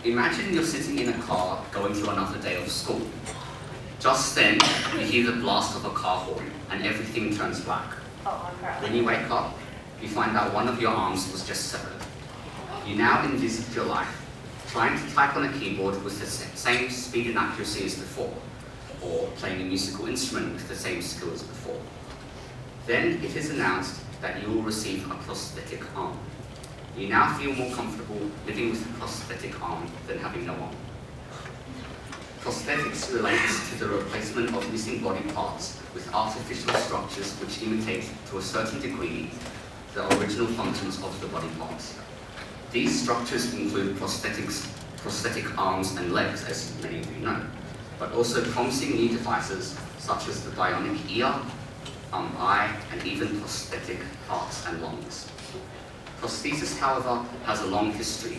Imagine you're sitting in a car going to another day of school. Just then, you hear the blast of a car horn and everything turns black. When you wake up, you find out one of your arms was just severed. You now envisage your life, trying to type on a keyboard with the same speed and accuracy as before, or playing a musical instrument with the same skill as before. Then it is announced that you will receive a prosthetic arm. You now feel more comfortable living with a prosthetic arm than having no arm. Prosthetics relates to the replacement of missing body parts with artificial structures which imitate, to a certain degree, the original functions of the body parts. These structures include prosthetic arms and legs, as many of you know, but also promising new devices such as the bionic ear, eye, and even prosthetic hearts and lungs. Prosthesis, however, has a long history.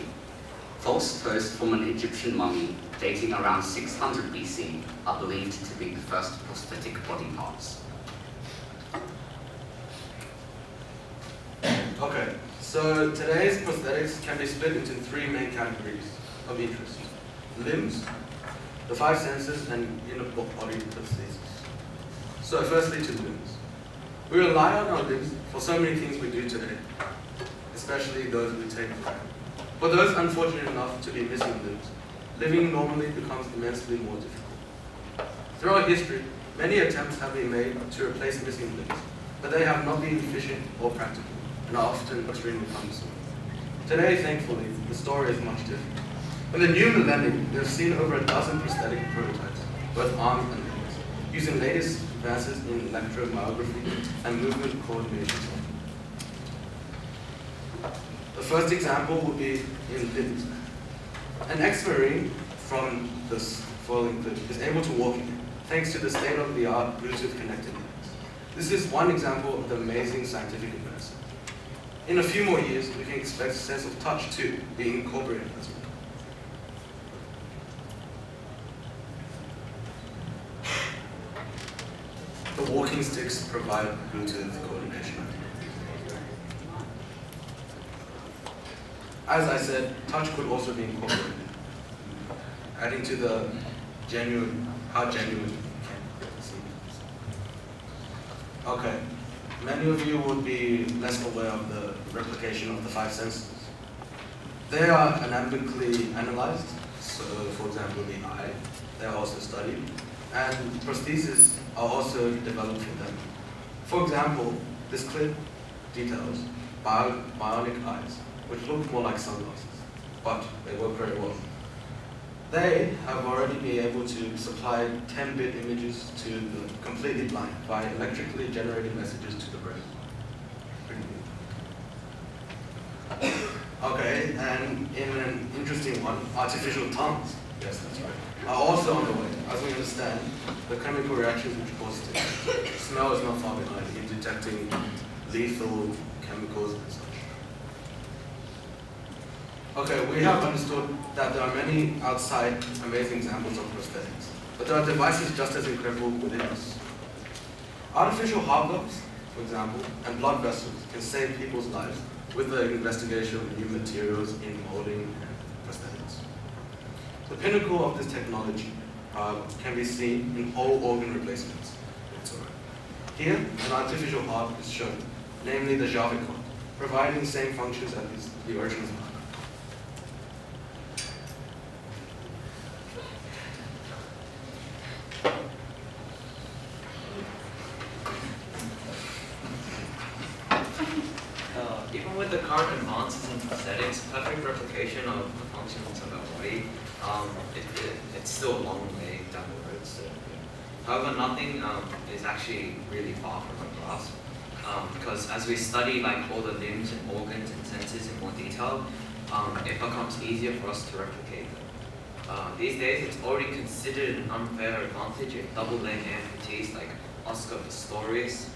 False toes from an Egyptian mummy dating around 600 BC are believed to be the first prosthetic body parts. Okay, so today's prosthetics can be split into three main categories of interest: limbs, the five senses, and inner body prosthesis. So firstly to limbs. We rely on our limbs for so many things we do today, especially those we take for granted. For those unfortunate enough to be missing limbs, living normally becomes immensely more difficult. Throughout history, many attempts have been made to replace missing limbs, but they have not been efficient or practical, and are often extremely cumbersome. Today, thankfully, the story is much different. In the new millennium, we have seen over a dozen prosthetic prototypes, both arms and legs, using latest advances in electromyography and movement coordination software. The first example would be in limbs. An ex-Marine from this following clip is able to walk again, thanks to the state-of-the-art Bluetooth connected legs. This is one example of the amazing scientific advancement. In a few more years, we can expect a sense of touch too being incorporated as well. The walking sticks provide Bluetooth coordination. As I said, touch could also be incorporated, adding to the how genuine it can seem. Okay, many of you would be less aware of the replication of the five senses. They are anamically analyzed, so for example the eye, they are also studied, and prostheses are also developed for them. For example, this clip details bionic eyes, which look more like sunglasses, but they work very well. They have already been able to supply 10-bit images to the completely blind by electrically generating messages to the brain. Pretty good. Okay, and in an interesting one, artificial tongues, yes, that's right, are also on the way. As we understand, the chemical reactions which cause it. Smell is not far behind in detecting lethal chemicals and such. Okay, we have understood that there are many outside amazing examples of prosthetics, but there are devices just as incredible within us. Artificial heart valves, for example, and blood vessels can save people's lives with the investigation of new materials in molding and prosthetics. The pinnacle of this technology can be seen in whole organ replacements. Here, an artificial heart is shown, namely the Jarvik heart, providing the same functions as the original heart. Even with the current advances in prosthetics, perfect replication of the functions of our body, it's still a long way down the road. So, however, nothing is actually really far from a grasp, because as we study like all the limbs and organs and senses in more detail, it becomes easier for us to replicate them. These days, it's already considered an unfair advantage if double-leg amputees like Oscar Pistorius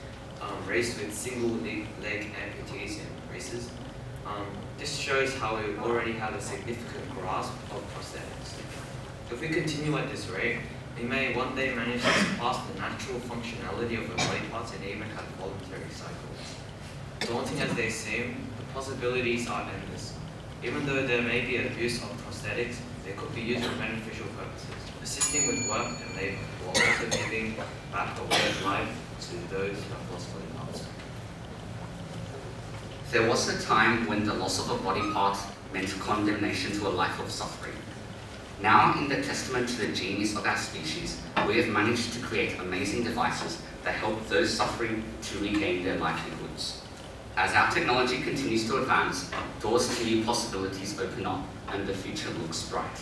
raced with single-leg amputees in races. This shows how we already have a significant grasp of prosthetics. If we continue at this rate, we may one day manage to surpass the natural functionality of our body parts and even have voluntary cycles. Daunting as they seem, the possibilities are endless. Even though there may be abuse of prosthetics, they could be used for beneficial purposes, assisting with work and labor, while also giving back a way of life to those who have lost body parts. There was a time when the loss of a body part meant condemnation to a life of suffering. Now, in the testament to the genius of our species, we have managed to create amazing devices that help those suffering to regain their livelihoods. As our technology continues to advance, doors to new possibilities open up, and the future looks bright.